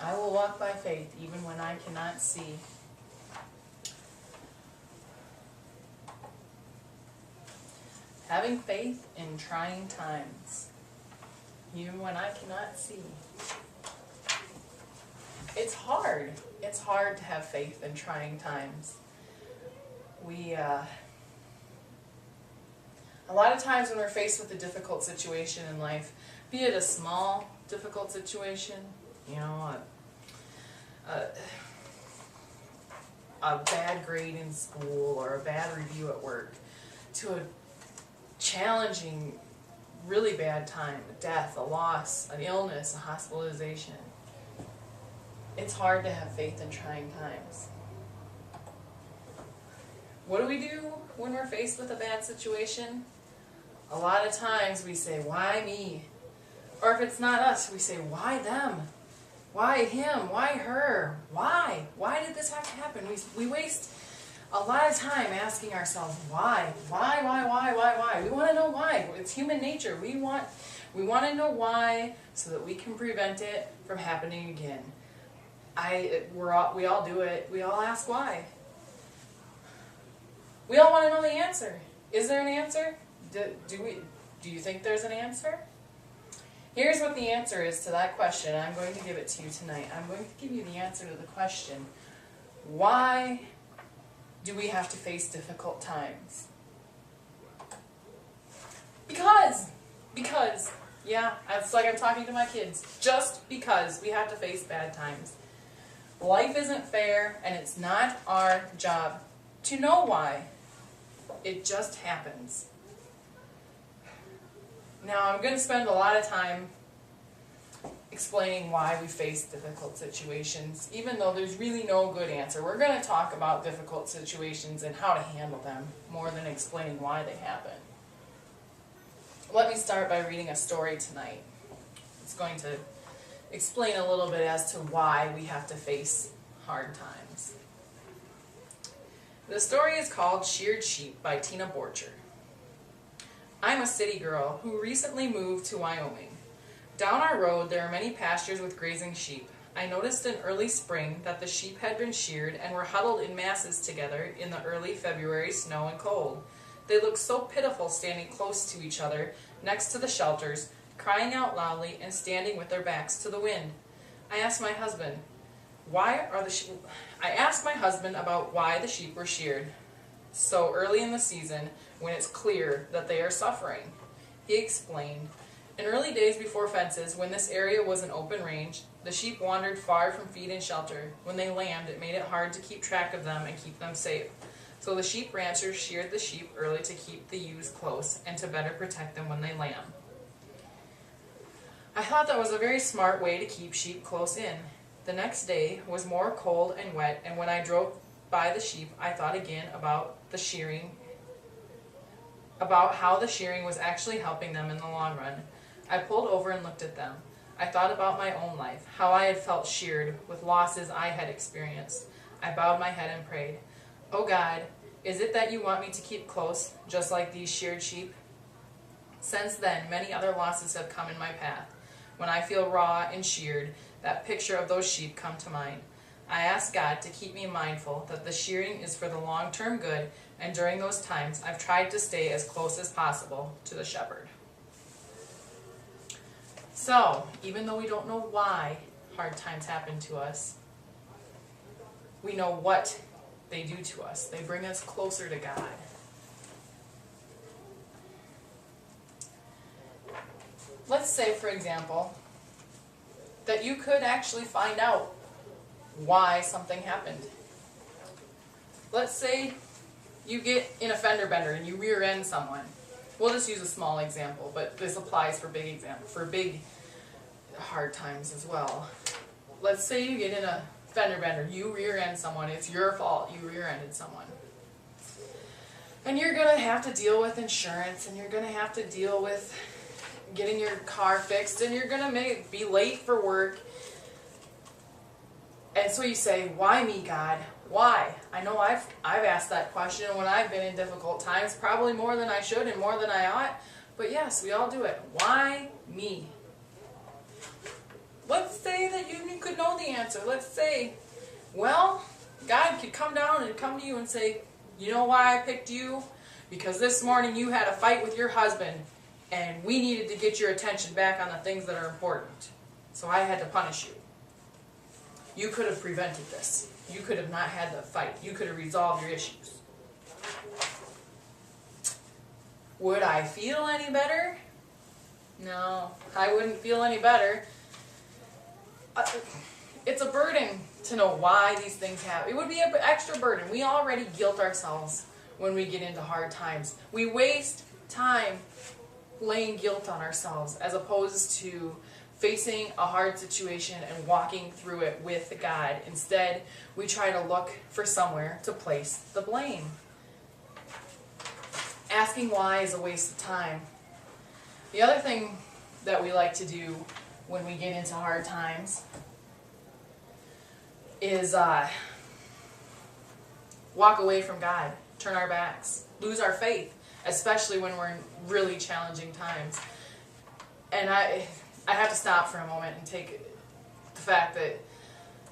I will walk by faith even when I cannot see. Having faith in trying times, even when I cannot see. It's hard. It's hard to have faith in trying times. A lot of times when we're faced with a difficult situation in life, be it a small difficult situation, a bad grade in school or a bad review at work, to a challenging, really bad time, a death, a loss, an illness, a hospitalization. It's hard to have faith in trying times. What do we do when we're faced with a bad situation? A lot of times we say, why me? Or if it's not us, we say, why them? Why him? Why her? Why? Why did this have to happen? We waste a lot of time asking ourselves, why? Why? We want to know why. It's human nature. We want to know why so that we can prevent it from happening again. We all do it. We all ask why. We all want to know the answer. Is there an answer? Do you think there's an answer? Here's what the answer is to that question. I'm going to give it to you tonight. I'm going to give you the answer to the question, why do we have to face difficult times? Because, yeah, it's like I'm talking to my kids. Just because we have to face bad times. Life isn't fair, and it's not our job to know why. It just happens. Now, I'm going to spend a lot of time explaining why we face difficult situations, even though there's really no good answer. We're going to talk about difficult situations and how to handle them more than explaining why they happen. Let me start by reading a story tonight. It's going to explain a little bit as to why we have to face hard times. The story is called Sheared Sheep by Tina Borcher. I'm a city girl who recently moved to Wyoming. Down our road there are many pastures with grazing sheep. I noticed in early spring that the sheep had been sheared and were huddled in masses together in the early February snow and cold. They looked so pitiful standing close to each other next to the shelters, crying out loudly and standing with their backs to the wind. I asked my husband about why the sheep were sheared so early in the season when it's clear that they are suffering. He explained, in early days before fences, when this area was an open range, the sheep wandered far from feed and shelter. When they lambed, it made it hard to keep track of them and keep them safe. So the sheep ranchers sheared the sheep early to keep the ewes close and to better protect them when they lamb. I thought that was a very smart way to keep sheep close in. The next day was more cold and wet, and when I drove by the sheep, I thought again about the shearing, about how the shearing was actually helping them in the long run. I pulled over and looked at them. I thought about my own life, how I had felt sheared with losses I had experienced. I bowed my head and prayed, "Oh God, is it that you want me to keep close, just like these sheared sheep?" Since then, many other losses have come in my path. When I feel raw and sheared, that picture of those sheep come to mind. I ask God to keep me mindful that the shearing is for the long-term good, and during those times, I've tried to stay as close as possible to the shepherd. So, even though we don't know why hard times happen to us, we know what they do to us. They bring us closer to God. Let's say, for example, that you could actually find out why something happened. Let's say you get in a fender bender and you rear end someone. We'll just use a small example, but this applies for big hard times as well. Let's say you get in a fender bender, you rear end someone, it's your fault, you rear ended someone. And you're going to have to deal with insurance, and you're going to have to deal with getting your car fixed, and you're going to be late for work. And so you say, why me, God? Why? I know I've asked that question when I've been in difficult times, probably more than I should and more than I ought. But yes, we all do it. Why me? Let's say that you could know the answer. Let's say, well, God could come down and come to you and say, you know why I picked you? Because this morning you had a fight with your husband, and we needed to get your attention back on the things that are important. So I had to punish you. You could have prevented this. You could have not had the fight. You could have resolved your issues. Would I feel any better? No, I wouldn't feel any better. It's a burden to know why these things happen. It would be an extra burden. We already guilt ourselves when we get into hard times. We waste time laying guilt on ourselves as opposed to facing a hard situation and walking through it with God. Instead, we try to look for somewhere to place the blame. Asking why is a waste of time. The other thing that we like to do when we get into hard times is walk away from God, turn our backs, lose our faith, especially when we're in really challenging times. And I have to stop for a moment and take the fact that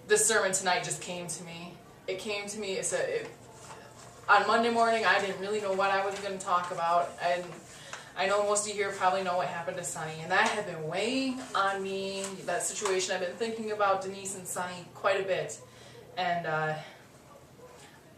this sermon tonight just came to me. It came to me, on Monday morning I didn't really know what I was going to talk about, and I know most of you here probably know what happened to Sonny, and that had been weighing on me, that situation. I've been thinking about Denise and Sonny quite a bit, and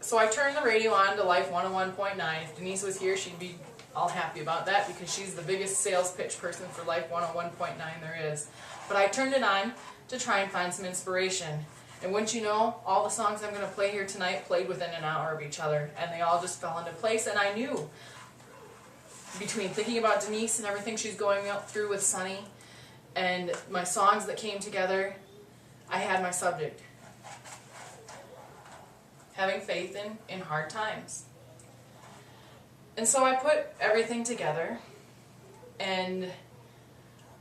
so I turned the radio on to Life 101.9. If Denise was here, she'd be all happy about that because she's the biggest sales pitch person for Life 101.9 there is. But I turned it on to try and find some inspiration. And wouldn't you know, all the songs I'm going to play here tonight played within an hour of each other, and they all just fell into place. And I knew, between thinking about Denise and everything she's going through with Sonny, and my songs that came together, I had my subject. Having faith in hard times. And so I put everything together, and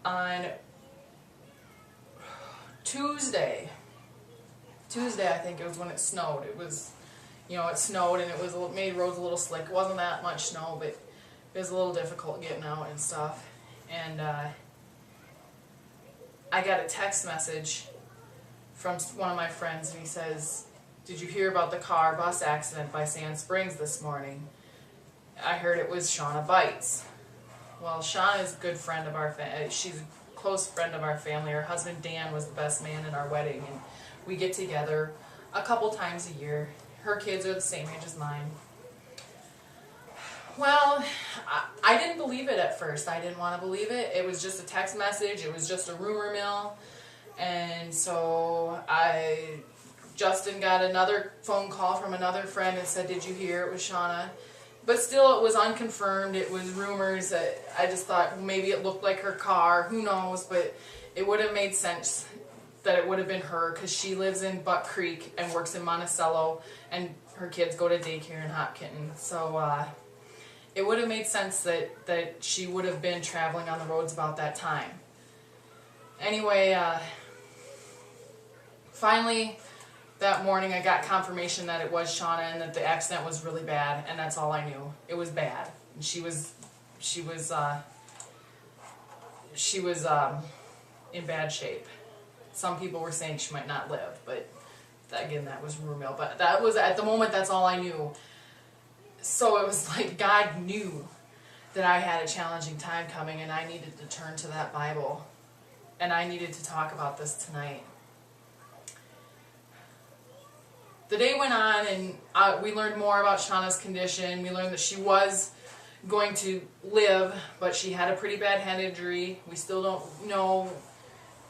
on Tuesday I think it was when it snowed. It was, it snowed and it made roads a little slick. It wasn't that much snow, but it was a little difficult getting out and stuff. And I got a text message from one of my friends, and he says, "Did you hear about the car bus accident by Sand Springs this morning? I heard it was Shauna Bites." Well, Shauna is a good friend of our family. She's a close friend of our family. Her husband Dan was the best man at our wedding, and we get together a couple times a year. Her kids are the same age as mine. Well, I didn't believe it at first. I didn't want to believe it. It was just a text message. It was just a rumor mill. And so Justin got another phone call from another friend and said, "Did you hear it was Shauna?" But still, it was unconfirmed. It was rumors. That I just thought maybe it looked like her car. Who knows? But it would have made sense that it would have been her, because she lives in Buck Creek and works in Monticello, and her kids go to daycare in Hopkinton. So it would have made sense that she would have been traveling on the roads about that time. Anyway, finally that morning I got confirmation that it was Shauna and that the accident was really bad, and that's all I knew. It was bad. And she was in bad shape. Some people were saying she might not live, but again, that was rumor mill. But that was, at the moment, that's all I knew. So it was like God knew that I had a challenging time coming, and I needed to turn to that Bible, and I needed to talk about this tonight. The day went on, and we learned more about Shauna's condition. We learned that she was going to live, but she had a pretty bad head injury. We still don't know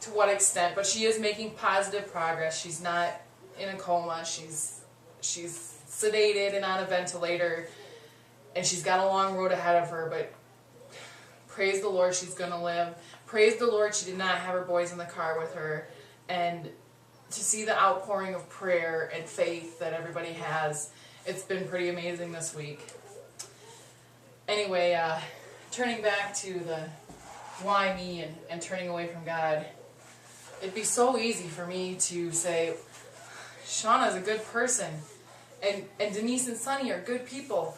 to what extent, but she is making positive progress. She's not in a coma. She's sedated and on a ventilator, and she's got a long road ahead of her, but praise the Lord, she's going to live. Praise the Lord, she did not have her boys in the car with her, and to see the outpouring of prayer and faith that everybody has, it's been pretty amazing this week. Anyway, turning back to the why me and turning away from God, it'd be so easy for me to say, Shauna's a good person, and Denise and Sonny are good people.